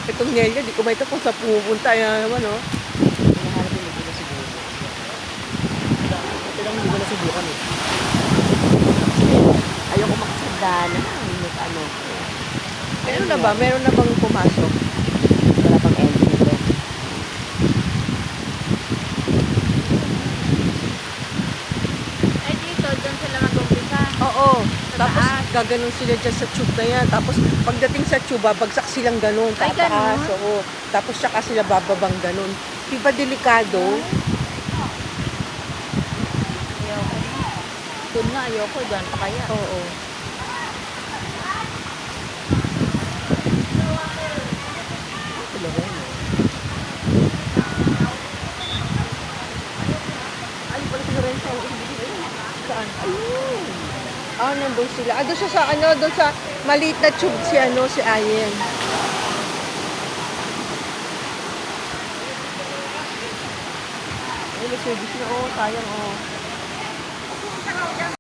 Itong Nelia, di ko makita kung saan pumupunta. Ayan naman, oh. Hinahanap yung hindi na siguro. Ito lang hindi ko nasubukan eh. Ayoko makasagdana. Ano. Meron na ba? Meron na bang pumasok? Wala pang ending ito. Eh dito, doon sila mag-umpisa. Oo. Sa Tapos taas. gaganon sila dyan sa tube na yan. Tapos pagdating sa tube, babagsak silang ganon. Ay, Tataas. ganon? Oo. Tapos saka sila bababang ganon. Diba delikado? Ayoko. Doon na, ayoko. Doon pa kaya. Oo. Ay, pala si Lorenzo. Saan? Ayun. Ah, nandun sila. Ah, doon siya sa ano, doon sa maliit na tube si ano, si Ayen. Ay, may service na, oh. Sayang, oh.